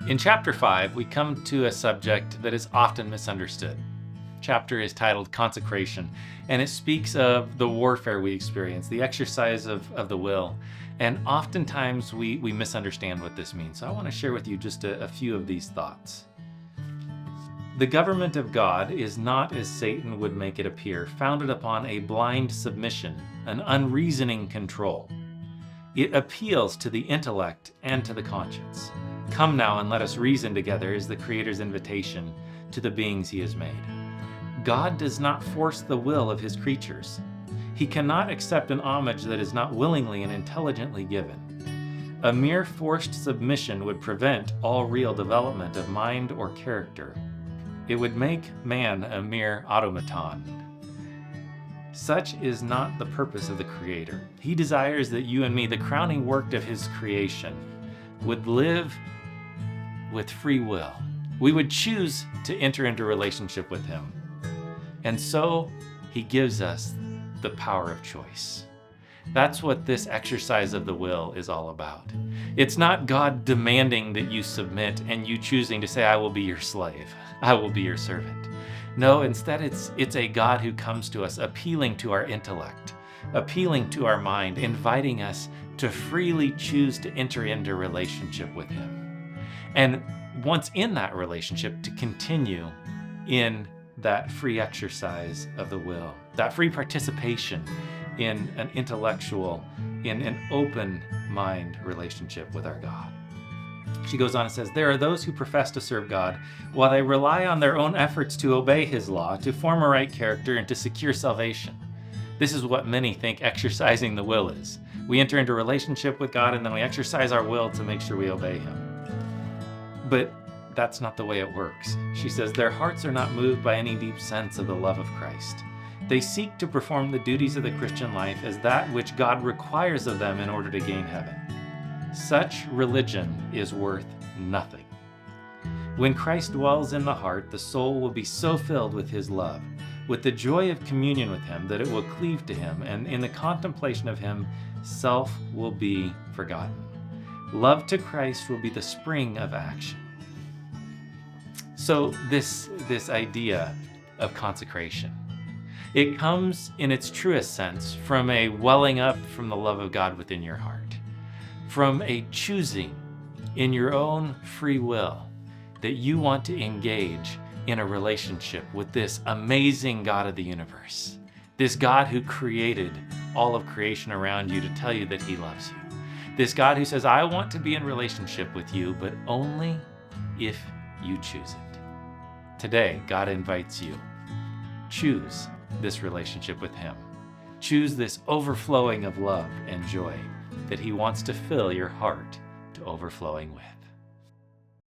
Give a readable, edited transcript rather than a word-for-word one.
In Chapter 5, we come to a subject that is often misunderstood. Chapter is titled Consecration, and it speaks of the warfare we experience, the exercise of the will, and oftentimes we misunderstand what this means. So I want to share with you just a few of these thoughts. The government of God is not, as Satan would make it appear, founded upon a blind submission, an unreasoning control. It appeals to the intellect and to the conscience. Come now and let us reason together is the Creator's invitation to the beings he has made. God does not force the will of his creatures. He cannot accept an homage that is not willingly and intelligently given. A mere forced submission would prevent all real development of mind or character. It would make man a mere automaton. Such is not the purpose of the Creator. He desires that you and me, the crowning work of his creation, would live with free will. We would choose to enter into relationship with him. And so he gives us the power of choice. That's what this exercise of the will is all about. It's not God demanding that you submit and you choosing to say, I will be your slave. I will be your servant. No, instead it's a God who comes to us, appealing to our intellect, appealing to our mind, inviting us to freely choose to enter into relationship with him. And once in that relationship, to continue in that free exercise of the will, that free participation in an intellectual, in an open mind relationship with our God. She goes on and says, there are those who profess to serve God while they rely on their own efforts to obey his law, to form a right character, and to secure salvation. This is what many think exercising the will is. We enter into a relationship with God and then we exercise our will to make sure we obey him. But that's not the way it works. She says, their hearts are not moved by any deep sense of the love of Christ. They seek to perform the duties of the Christian life as that which God requires of them in order to gain heaven. Such religion is worth nothing. When Christ dwells in the heart, the soul will be so filled with his love, with the joy of communion with him, that it will cleave to him, and in the contemplation of him, self will be forgotten. Love to Christ will be the spring of action. So this idea of consecration, it comes in its truest sense from a welling up from the love of God within your heart, from a choosing in your own free will that you want to engage in a relationship with this amazing God of the universe, this God who created all of creation around you to tell you that he loves you. This God who says, I want to be in relationship with you, but only if you choose it. Today, God invites you. Choose this relationship with him. Choose this overflowing of love and joy that he wants to fill your heart to overflowing with.